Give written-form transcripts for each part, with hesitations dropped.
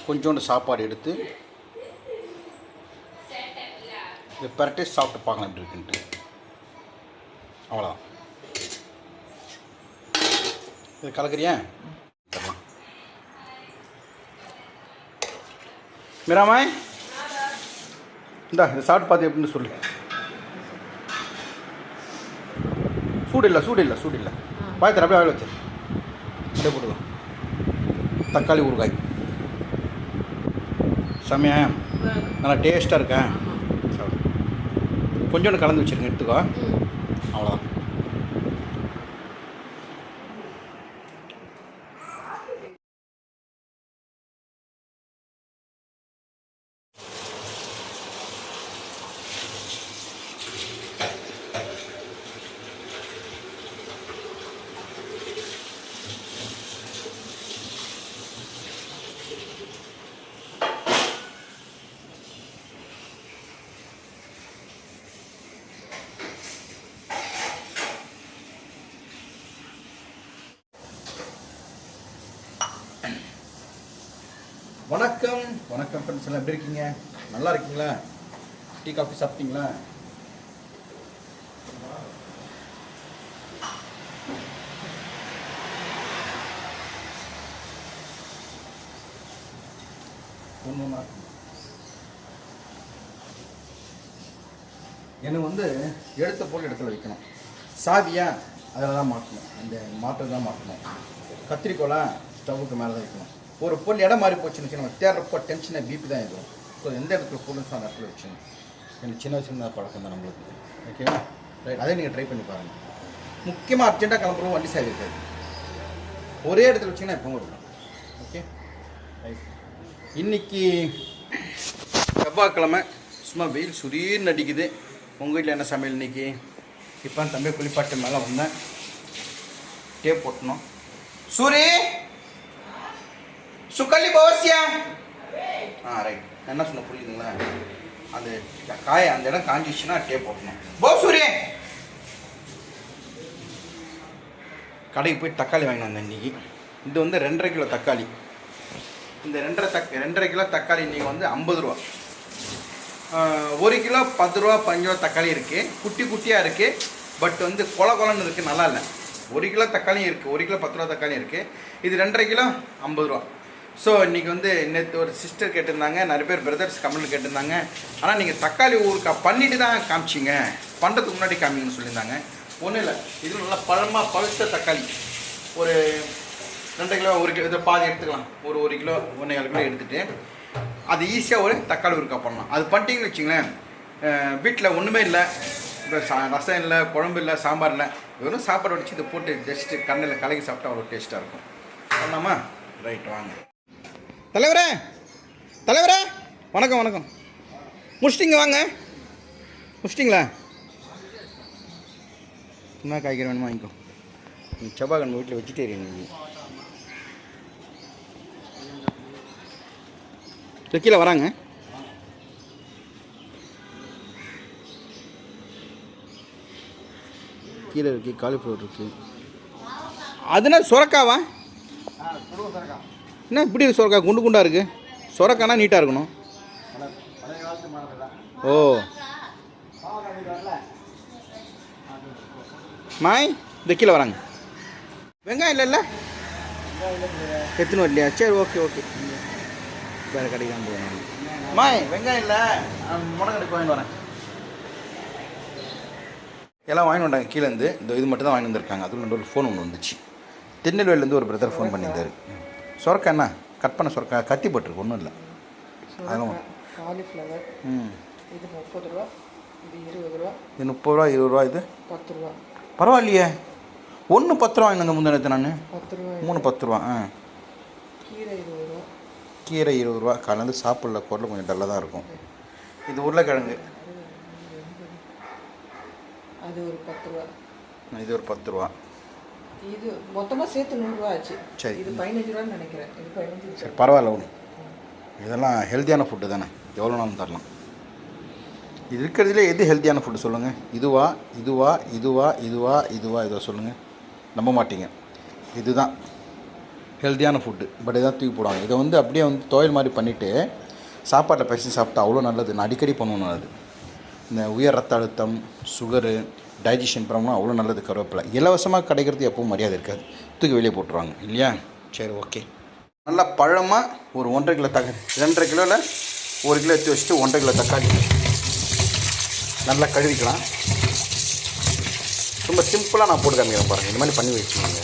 கொஞ்சோண்டு சாப்பாடு எடுத்து இதை பரட்டி சாப்பிட்டு பார்க்கலாம் எப்படி இருக்குன்ட்டு. அவ்வளோதான். இது கலக்குறியா? தரலாம். மீராமாய் இந்தா இதை சாப்பிட்டு பார்த்து எப்படின்னு சொல்லு. சூடு இல்லை பாய் தர அப்படியே வாயில் வச்சு அப்படியே போட்டுக்கலாம். தக்காளி ஊறுகாய் செம்மையா நல்லா டேஸ்ட்டாக இருக்கேன். கொஞ்சோண்டு கலந்து வச்சுருங்க, எடுத்துக்கோ. அவ்வளோதான். வணக்கம் ஃப்ரெண்ட்ஸ், எல்லாம் எப்படி இருக்கீங்க? நல்லா இருக்கீங்களா? டீ காஃபி சாப்பிட்டீங்களா? எனக்கு வந்து எடுத்த போல் இடத்துல வைக்கணும். சாவியா அதில் தான் மாட்டணும், அந்த மாற்றம் தான் மாட்டணும். கத்திரிக்கோலா ஸ்டவ்வுக்கு மேலே தான் வைக்கணும். ஒரு பொருள் இடம் மாறி போச்சுன்னு நம்ம தேடுறப்போ டென்ஷனாக பிபி தான் இருக்கும். ஸோ எந்த இடத்துல பொருள்னு அந்த இடத்துல வச்சுங்க. எனக்கு சின்ன வயசுல பழக்கம் தான் நம்மளுக்கு. ஓகேவா? ரைட், அதே நீங்கள் ட்ரை பண்ணி பாருங்கள். முக்கியமாக அர்ஜென்ட்டாக கிளம்புறோம், வண்டி சாவி இருக்காது. ஒரே இடத்துல வச்சிங்கன்னா எப்போ இருக்கும். Okay right. இன்றைக்கி செவ்வாய்க்கிழமை, சும்மா வெயில் சுரீர்னு அடிக்குது. உங்கள் வீட்டில் என்ன சமையல் இன்றைக்கி? இப்போ தம்பி குளிப்பாட்டு மேலே வந்தேன், டேப் போட்டணும். சூரி சுக்கல்லி பவசியா. ரைட், என்ன சொன்ன புரியுதுங்களா? அது காய அந்த இடம் காஞ்சிச்சுன்னா டேப் போட்டணும். சூரிய கடைக்கு போய் தக்காளி வாங்கினோம் வந்தேன் இன்றைக்கி. இது வந்து 2.5 கிலோ தக்காளி. இந்த 2.5 கிலோ தக்காளி இன்றைக்கி வந்து 50 ரூபா. 1 கிலோ 10 ரூபா 15 ரூபா தக்காளி இருக்குது. குட்டி குட்டியாக இருக்குது, பட் வந்து கொலன்னு இருக்குது, நல்லா இல்லை. 1 கிலோ தக்காளியும் இருக்குது, 1 கிலோ 10 ரூபா தக்காளியும் இருக்குது. இது 2.5 கிலோ 50 ரூபா. ஸோ இன்றைக்கி வந்து நேற்று ஒரு சிஸ்டர் கேட்டிருந்தாங்க, நிறைய பேர் பிரதர்ஸ் கமெண்ட் கேட்டிருந்தாங்க. ஆனால் நீங்கள் தக்காளி ஊறுக்காய் பண்ணிட்டு தான் காமிச்சிங்க, பண்ணுறதுக்கு முன்னாடி காமிங்கன்னு சொல்லியிருந்தாங்க. ஒன்றும் இல்லை, இது நல்லா பழுத்த தக்காளி ஒரு 2 கிலோ 1 கிலோ இதை பாதி எடுத்துக்கலாம். ஒரு 1 கிலோ 1.5 கிலோ எடுத்துகிட்டு அது ஈஸியாக ஒரு தக்காளி ஊறுக்காய் பண்ணலாம். அது பண்ணிட்டீங்கன்னு வச்சிங்களேன், வீட்டில் ஒன்றுமே இல்லை, இப்போ ரசம் இல்லை, குழம்பு இல்லை, சாம்பார் இல்லை, வெறும் சாப்பாடு வச்சு இதை போட்டு ஜஸ்ட்டு கண்ணில் கலக்கி சாப்பிட்டா அவ்வளோ டேஸ்ட்டாக இருக்கும். பண்ணலாமா? ரைட், வாங்க. தலைவரே வணக்கம். முடிச்சிட்டிங்க? வாங்க. முடிச்சிட்டிங்களா? என்ன காய்கறி வேணுமா வாங்கிக்கோ. செவ்வாய் நம்ம வீட்டில் வெஜிடேரியன். நீங்கள் கீழே வராங்க. கீழே இருக்குது, காலிஃப்ளவர் இருக்குது. அதுனா சுரக்காவா? என்ன இப்படி சுரக்காய் குண்டு குண்டாக இருக்குது? சுரக்கானா நீட்டாக இருக்கணும். ஓ மாய், இந்த கீழே வராங்க. வெங்காயம் இல்லை எத்தனை இல்லையா? சரி, ஓகே. வேறு கடைக்கு தான் போகணும். மாய், வெங்காயம் இல்லை, முடை கடைக்கு வாங்கிட்டு வரேன். எல்லாம் வாங்கிட்டு வந்தாங்க கீழேருந்து. இந்த இது மட்டும் தான் வாங்கிட்டு வந்திருக்காங்க. அதுவும் ஒரு ஃபோன் ஒன்று வந்துச்சு. திருநெல்வேலிலேருந்து ஒரு பிரதர் ஃபோன் பண்ணியிருந்தார். சுரக்காய் என்ன கட் பண்ண சுரக்காய் கத்தி போட்டிருக்கு, ஒன்றும் இல்லை. அதெல்லாம் காலிஃப்ளவர் இது 30 ரூபா, இது 20 ரூபா. இது 30 ரூபா, 20 ரூபா, இது 10 ரூபா. பரவாயில்லையே. 1 10 ரூபா வாங்கினேங்க முந்தினத்து நான். 10 ரூபா. 3 10 ரூபா. கீரை 20 ரூபா. கீரை 20 ரூபா. கலந்து சாப்பிடல, குரல் கொஞ்சம் டல்லாக தான் இருக்கும். இது உருளைக்கிழங்கு, அது ஒரு 10 ரூபா. இது ஒரு 10 ரூபா. இது மொத்தமாக சேர்த்து 100 ரூபா ஆச்சு. சரி, இது 15 ரூபான்னு நினைக்கிறேன். இது 15. சரி, பரவாயில்ல. ஒன்று இதெல்லாம் ஹெல்த்தியான ஃபுட்டு தானே, எவ்வளோ நாளும் தரலாம். இது இருக்கிறதுலே எது ஹெல்த்தியான ஃபுட்டு சொல்லுங்கள்? இதுவா சொல்லுங்கள். நம்ப மாட்டீங்க. இதுதான் ஹெல்த்தியான ஃபுட்டு. பட் இதான் தூக்கி போடுவாங்க. இதை வந்து அப்படியே வந்து துவையல் மாதிரி பண்ணிவிட்டு சாப்பாட்டில் பிசைஞ்சு சாப்பிட்டா அவ்வளோ நல்லது. நான் அடிக்கடி பண்ணுவேன். நல்லது. இந்த உயர் ரத்த அழுத்தம், சுகரு, டைஜஷன் ப்ராப்ளம் அவ்வளோ நல்லது. கருவேப்பிலை இலவசமாக கிடைக்கிறது எப்பவும் மரியாதை இருக்காது. தூக்கி வெளியே போட்டுருவாங்க இல்லையா? சரி, ஓகே. நல்லா பழமாக ஒரு 1.5 கிலோ 2.5 கிலோவில் 1 கிலோ எடுத்து வச்சுட்டு 1.5 கிலோ தக்காளி நல்லா கழுவிக்கலாம். ரொம்ப சிம்பிளாக நான் போட்டு காமிக்கிறேன் பாருங்கள். இந்த மாதிரி பண்ணி வச்சுக்கோங்க.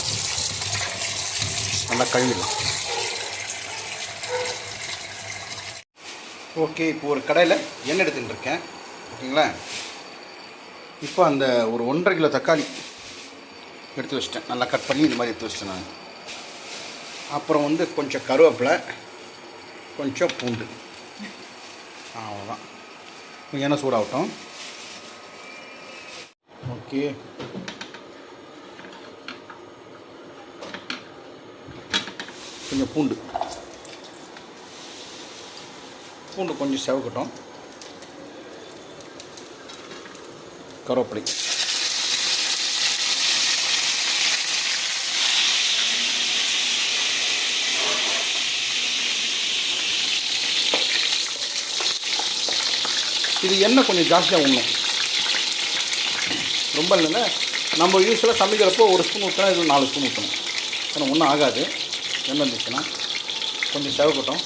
நல்லா கழுவிடலாம். ஓகே, இப்போ ஒரு கடையில் எண்ணெய் எடுத்துகிட்டு இருக்கேன். ஓகேங்களா? இப்போ அந்த ஒரு 1.5 கிலோ தக்காளி எடுத்து வச்சிட்டேன். நல்லா கட் பண்ணி இந்த மாதிரி எடுத்து வச்சிட்டேன் நான். அப்புறம் வந்து கொஞ்சம் கருவேப்பிலை, கொஞ்சம் பூண்டு. அவ்வளோதான். எண்ணெய் சூடாகட்டும். ஓகே, கொஞ்சம் பூண்டு கொஞ்சம் செவக்கட்டும். கருவேப்பிலை, இது எண்ணெய் கொஞ்சம் ஜாஸ்தியாக ஊற்றணும். ரொம்ப இல்லைல்ல. நம்ம யூஸ்வலாக சமைக்கிறப்போ 1 ஸ்பூன் ஊற்றினா இது 4 ஸ்பூன் ஊற்றணும். ஆனால் ஒன்றும் ஆகாது. எண்ணெய் இருந்துச்சுன்னா கொஞ்சம் செவக்கட்டும்.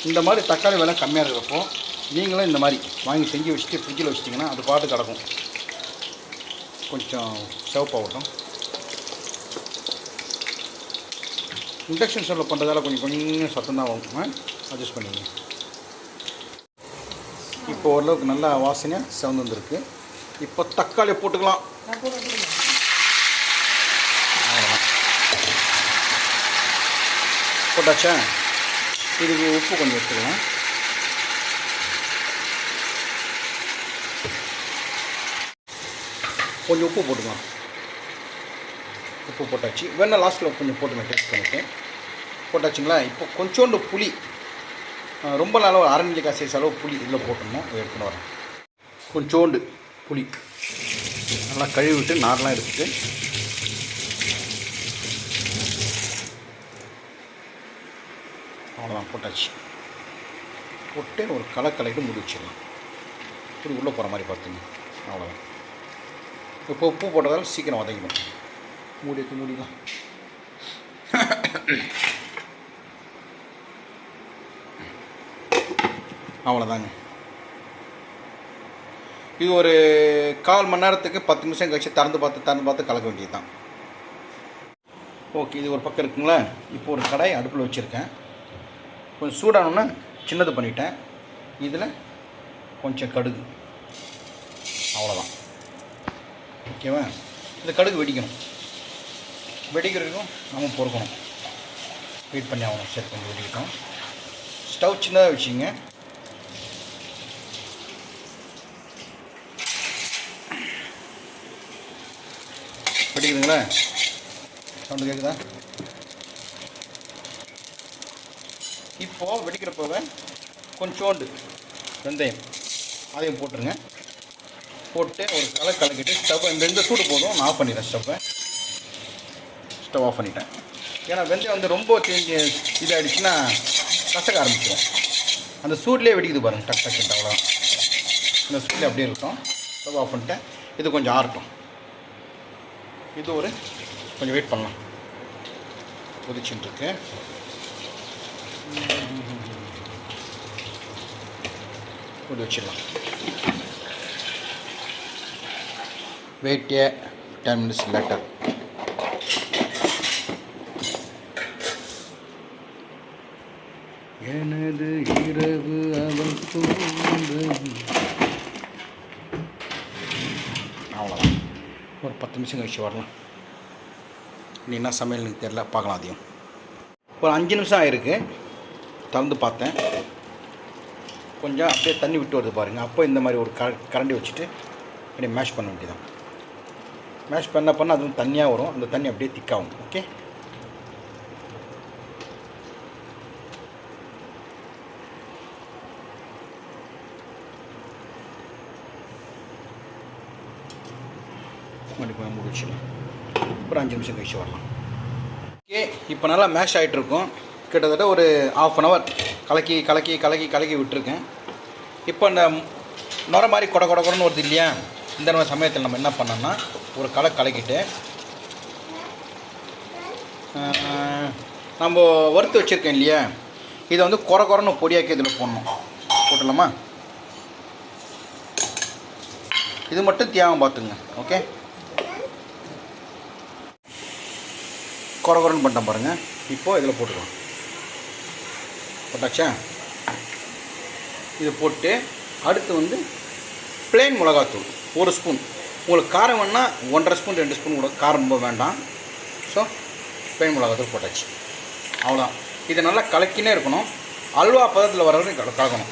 இந்த மாதிரி தக்காளி விலை கம்மியாக இருக்கிறப்போ நீங்களும் இந்த மாதிரி வாங்கி செஞ்சு வச்சுட்டு ஃப்ரிட்ஜில் வச்சிட்டிங்கன்னா அது பாட்டு கிடக்கும். கொஞ்சம் செவப்பாகட்டும். இண்டக்ஷன் ஸ்டவ்வில் பண்ணுறதால கொஞ்சம் சத்தம் தான் ஆகும். அட்ஜஸ்ட் பண்ணிங்க. இப்போ ஓரளவுக்கு நல்லா வாசனையாக செவந்து வந்துருக்கு. இப்போ தக்காளியை போட்டுக்கலாம். போட்டாச்சா? இதுக்கு உப்பு கொஞ்சம் எடுத்துக்கலாம். கொஞ்சம் உப்பு போட்டுக்கலாம். உப்பு போட்டாச்சு. வேணால் லாஸ்ட்டில் கொஞ்சம் போட்டு நான் டேஸ்ட் பண்ணிட்டேன். போட்டாச்சுங்களா? இப்போ கொஞ்சோண்டு புளி, ரொம்ப அளவு 1/2 நெல்லிக்காய் சைஸ் அளவு புளி இதில் போட்டுடணும். எடுத்துன்னு வரேன். கொஞ்சோண்டு புளி நல்லா கழுவி விட்டு நார்லாம் எடுத்துட்டு அவ்வளோதான் போட்டாச்சு. போட்டு ஒரு கலக்கலைக்கு மூடி வச்சிடலாம். இப்படி உள்ளே போகிற மாதிரி பார்த்துங்க. அவ்வளோதான். இப்போ உப்பு போட்டதால் சீக்கிரம் வதங்கிடும். மூடிக்கலாம். அவ்வளோதாங்க. இது ஒரு 1/4 மணி நேரத்துக்கு 10 நிமிஷம் கழிச்சு திறந்து பார்த்து கலக்க வேண்டியது தான். ஓகே, இது ஒரு பக்கம் இருக்குங்களா? இப்போ ஒரு கடாய் அடுப்பில் வச்சுருக்கேன். கொஞ்சம் சூடானோன்னா சின்னது பண்ணிட்டேன். இதில் கொஞ்சம் கடுகு. அவ்வளோதான். ஓகேவா? இந்த கடுகு வெடிக்கணும். வெடிக்கிறதுக்கும் நம்ம பொறுக்கணும். வெயிட் பண்ணி ஆகணும். சரி, கொஞ்சம் வெடிக்கட்டும். ஸ்டவ் சின்னதாக வச்சுங்க. வெடிக்குதுங்களா? சவுண்டு கேட்குதா? இப்போது வெடிக்கிறப்பவே கொஞ்சோண்டு வெந்தயம் அதையும் போட்டுருங்க. போட்டு ஒரு கலக்கிட்டு ஸ்டவ் இந்த சூடு போதும். நான் ஆஃப் பண்ணிடுறேன். ஸ்டவ் ஆஃப் பண்ணிட்டேன். ஏன்னா வெந்தயம் வந்து ரொம்ப இதாகிடுச்சுன்னா கசக்க ஆரம்பிச்சிடும். அந்த சூட்லேயே வெடிக்குது பாருங்கள். டக்குன்ட்டு அவ்வளோதான். இந்த சூட்லேயே அப்படியே இருக்கும். ஸ்டவ் ஆஃப் பண்ணிட்டேன். இது கொஞ்சம் ஆறட்டும். இது ஒரு கொஞ்சம் வெயிட் பண்ணலாம். கொதிச்சுட்டுருக்கு. கொதி வச்சிடலாம். Wait 10 minutes later. எனது இரவு அவள் அவ்வளோதான். ஒரு 10 நிமிஷம் கழிச்சு வரலாம். நீ என்ன சமையல் எனக்கு தெரில, பார்க்கலாம். அதையும் ஒரு 5 நிமிஷம் ஆகிருக்கு. திறந்து பார்த்தேன். கொஞ்சம் அப்படியே தண்ணி விட்டு வருது பாருங்கள். அப்போ இந்த மாதிரி ஒரு கரண்டி வச்சுட்டு அப்படியே மேஷ் பண்ண வேண்டியதான். மேஷ் பண்ண அது வந்து தண்ணியாக வரும். அந்த தண்ணி அப்படியே திக்காகும். ஓகே, மறுபடியும் முடிச்சிடலாம். ஒரு 5 நிமிஷம் கழிச்சு வரலாம். ஓகே, இப்போ நல்லா மேஷ் ஆகிட்டு இருக்கும். கிட்டத்தட்ட ஒரு 1/2 hour கலக்கி கலக்கி கலக்கி கலக்கி விட்டுருக்கேன். இப்போ அந்த நுர மாதிரி கொட கொட கொடன்னு வருது இல்லையா, இந்த மாதிரி சமயத்தில் நம்ம என்ன பண்ணோம்னா ஒரு கலக்கிட்டு நம்ம வறுத்து வச்சுருக்கேன் இல்லையா, இதை வந்து கொர கொரன்னு பொடியாக்கி இதில் போடணும். போட்டலாமா? இது மட்டும் தியாகம் பார்த்துங்க. ஓகே, கொர கொரன்னு பண்ணிட்டேன் பாருங்கள். இப்போது இதில் போட்டுக்கலாம். போட்டாச்சா? இது போட்டு அடுத்து வந்து பிளெயின் மிளகாத்தூள் 1 ஸ்பூன். உங்களுக்கு காரம் வேணால் 1.5 ஸ்பூன் 2 ஸ்பூன் கூட, காரம் ரொம்ப வேண்டாம். ஸோ பிளெயின் மிளகாத்தூள் போட்டாச்சு. அவ்வளோதான். இதை நல்லா கலக்கினே இருக்கணும். அல்வா பதத்தில் வர வரைக்கும் கலக்கணும்.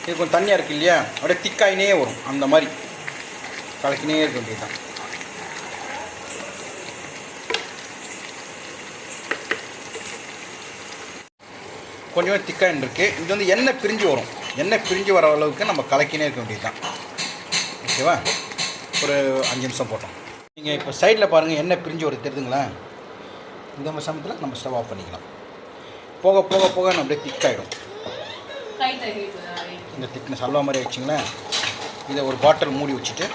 இது கொஞ்சம் தண்ணியாக இருக்குது இல்லையா, அப்படியே திக்காயினே வரும். அந்த மாதிரி கலக்கினே இருக்க வேண்டியதுதான். கொஞ்சம் திக்காயின் இருக்குது. இது வந்து எண்ணெய் பிரிஞ்சு வரும். எண்ணெய் பிரிஞ்சு வர அளவுக்கு நம்ம கலக்கினே இருக்க வேண்டியது தான். ஓகேவா? ஒரு 5 நிமிஷம் போட்டோம். நீங்கள் இப்போ சைடில் பாருங்கள், எண்ணெய் பிரிஞ்சு வர தெரியுதுங்களா? இந்த மாதிரி சமயத்தில் நம்ம ஸ்டவ் ஆஃப் பண்ணிக்கலாம். போக போக போக அப்படியே திக்காயிடும். இந்த திக்னஸ் அல்வா மாதிரி ஆயிடுச்சிங்களேன். இதை ஒரு பாட்டில் மூடி வச்சுட்டு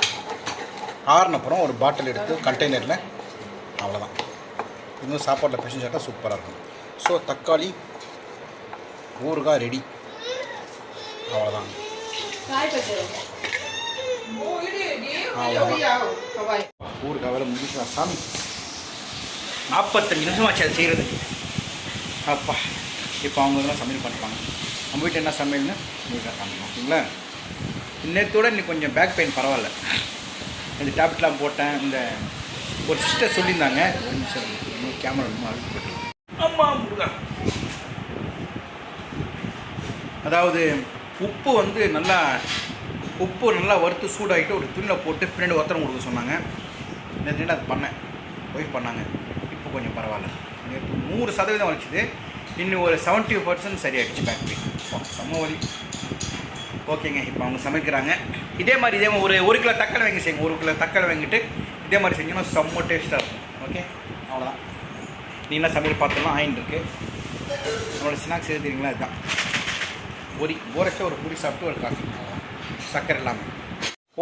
ஆறுனப்புறம் ஒரு பாட்டில் எடுத்து கண்டெய்னரில், அவ்வளோதான். இது வந்து சாப்பாட்டில் பிசைஞ்சு சாப்பிட்டா சூப்பராக இருக்கும். ஸோ தக்காளி ஊறுகாய் ரெடி. அவ்வளோதான். ஊறுகாய் வேலை முடிச்சா சாமி. 45 நிமிஷம் ஆச்சு அது செய்கிறது. அப்பா, இப்போ அவங்க இதெல்லாம் சமையல் பண்ணிப்பாங்க. நம்ம வீட்டில் என்ன சமையல்னு உங்களுக்கு காமிக்கணும். ஓகேங்களா? நேற்றோட இன்னைக்கு கொஞ்சம் பேக் பெயின் பரவாயில்ல. இந்த டேப்லெட்லாம் போட்டேன். இந்த ஒரு சிஸ்டர் சொல்லியிருந்தாங்க. கேமரா ரொம்ப அழுத்து போட்டுருக்கேன். அம்மா முருகா. அதாவது உப்பு வந்து நல்லா வறுத்து சூடாகிட்டு ஒரு துணியில் போட்டு பின்னாடி ஒத்தரம் கொடுக்க சொன்னாங்க. நேற்று அது பண்ணேன், ஒய்ஃப் பண்ணாங்க. இப்போ கொஞ்சம் பரவாயில்ல. நேற்று 100% வலிச்சுது. இன்னும் ஒரு 70% சரியாகிடுச்சு பேக் பெயின். செம்ம வலி. ஓகேங்க, இப்போ அவங்க சமைக்கிறாங்க. இதே மாதிரி ஒரு 1 கிலோ தக்காளி வாங்கி செய்யுங்க. 1 கிலோ தக்காளி வாங்கிட்டு இதே மாதிரி செஞ்சோன்னா செம்ம டேஸ்ட்டாக இருக்கும். ஓகே, அவ்வளோதான். நீங்களா சமையல் பார்த்துலாம் ஆயின்னு இருக்குது. நம்மளோட ஸ்நாக்ஸ் எது தெரியுங்களா? இதுதான். போரச்சா ஒரு பூரி சாப்பிட்டு ஒரு காஃபி, சக்கரை இல்லாமல்.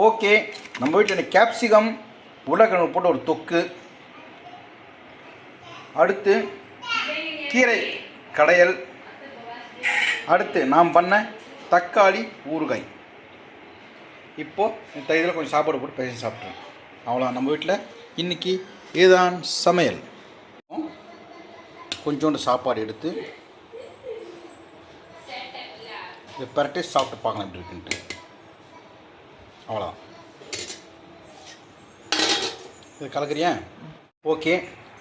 ஓகே, நம்ம வீட்டில் கேப்சிகம் உருளைக்கிழங்கு போட்டு ஒரு தொக்கு, அடுத்து கீரை கடையல், அடுத்து நாம் பண்ண தக்காளி ஊறுகாய். இப்போது இந்த இதில் கொஞ்சம் சாப்பாடு போட்டு பேசி சாப்பிட்றேன். அவ்வளோ நம்ம வீட்டில் இன்றைக்கி இதுதான் சமையல். கொஞ்சோண்டு சாப்பாடு எடுத்து இதை பரட்டி சாப்பிட்டு பார்க்கலாம் எப்படி இருக்குன்ட்டு. அவ்வளோதான். இது கலக்குறியா? ஓகே,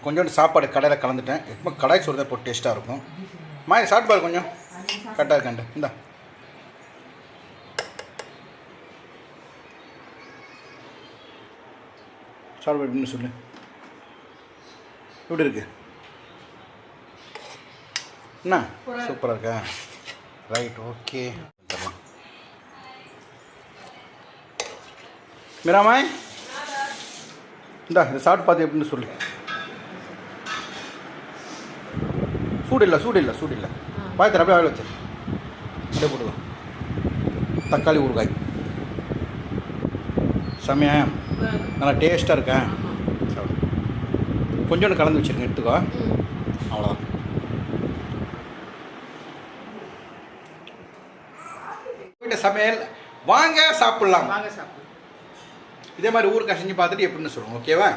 கொஞ்சோண்டு சாப்பாடு கடையில் கலந்துட்டேன். எப்போ கடாய் சோறு தான் போட்டு டேஸ்ட்டாக இருக்கும். மாய சாப்பிட்டு பாரு, கொஞ்சம் கரெக்டாக இருக்காண்டு. இந்தா சாப்பிடு எப்படின்னு சொல்லு. எப்படி இருக்கு? என்ன சூப்பராக இருக்கா? Right, okay. மீராமாய், இந்தா இதை சாப்பிட்டு பார்த்து எப்படின்னு சொல்லு. சூடு இல்லை. பாயத்தர அப்படியே வாயில் வச்சு அப்படியே போட்டுக்கலாம். தக்காளி ஊறுகாய் செம்மையா நல்லா டேஸ்ட்டாக இருக்கா? கொஞ்சோண்டு கலந்து வச்சுருங்க, எடுத்துக்கோ. அவ்வளோதான். வீட்டு சமையல் வாங்க சாப்பிட்லாம். இதே மாதிரி ஊறுகாய் செஞ்சு பார்த்துட்டு எப்படின்னு சொல்லுங்கள். ஓகேவா?